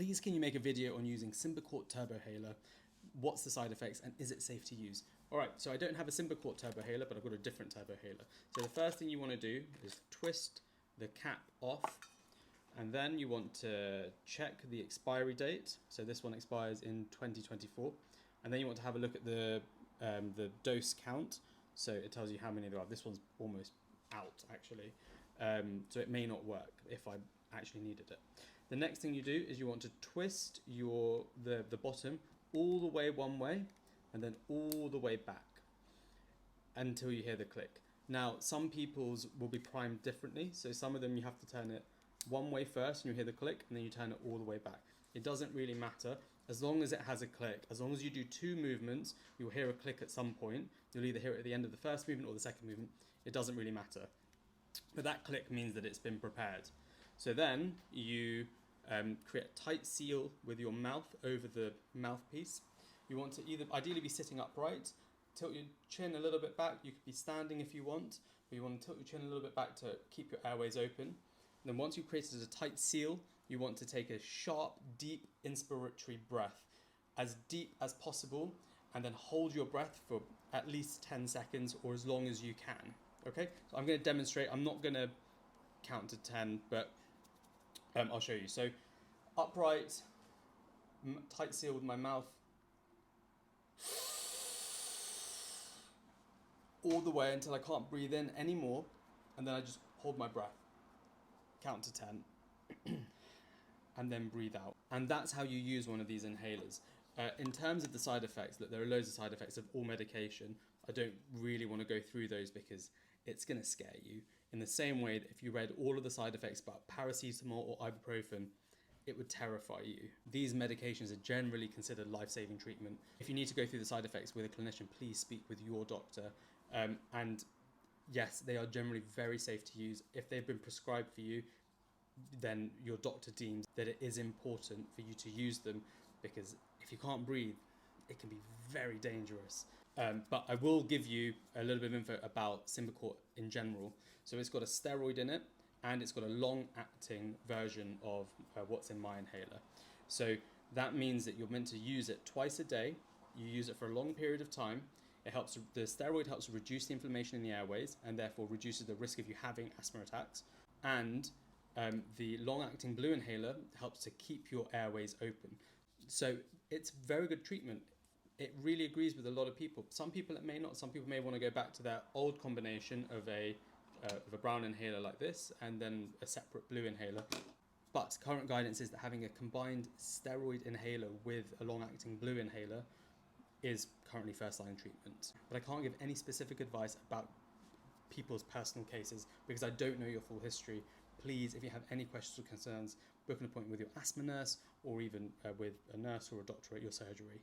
Please can you make a video on using Symbicort turbohaler? What's the side effects and is it safe to use? Alright, so I don't have a Symbicort turbohaler, but I've got a different turbohaler. So the first thing you want to do is twist the cap off, and then you want to check the expiry date. So this one expires in 2024. And then you want to have a look at the dose count. So it tells you how many there are. This one's almost out actually. So it may not work if I actually needed it. The next thing you do is you want to twist the bottom all the way one way and then all the way back until you hear the click. Now, some people's will be primed differently. So some of them you have to turn it one way first and you hear the click, and then you turn it all the way back. It doesn't really matter as long as it has a click. As long as you do two movements, you'll hear a click at some point. You'll either hear it at the end of the first movement or the second movement. It doesn't really matter. But that click means that it's been prepared. So then you create a tight seal with your mouth over the mouthpiece. You want to either ideally be sitting upright, tilt your chin a little bit back. You could be standing if you want, but you want to tilt your chin a little bit back to keep your airways open. And then once you've created a tight seal, you want to take a sharp, deep inspiratory breath, as deep as possible, and then hold your breath for at least 10 seconds or as long as you can. Okay, so I'm going to demonstrate. I'm not going to count to 10, but I'll show you. So upright, tight seal with my mouth, all the way until I can't breathe in anymore, and then I just hold my breath, count to 10, and then breathe out. And that's how you use one of these inhalers. In terms of the side effects, look, there are loads of side effects of all medication. I don't really want to go through those because it's going to scare you. In the same way that if you read all of the side effects about paracetamol or ibuprofen, it would terrify you. These medications are generally considered life-saving treatment. If you need to go through the side effects with a clinician, please speak with your doctor. And yes, they are generally very safe to use. If they've been prescribed for you, then your doctor deems that it is important for you to use them, because if you can't breathe, it can be very dangerous. But I will give you a little bit of info about Symbicort in general. So it's got a steroid in it, and it's got a long-acting version of what's in my inhaler. So that means that you're meant to use it twice a day. You use it for a long period of time. The steroid helps reduce the inflammation in the airways and therefore reduces the risk of you having asthma attacks. And the long-acting blue inhaler helps to keep your airways open. So it's very good treatment. It really agrees with a lot of people. Some people it may not. Some people may want to go back to their old combination of a brown inhaler like this and then a separate blue inhaler. But current guidance is that having a combined steroid inhaler with a long-acting blue inhaler is currently first-line treatment. But I can't give any specific advice about people's personal cases because I don't know your full history. Please, if you have any questions or concerns, book an appointment with your asthma nurse or even with a nurse or a doctor at your surgery.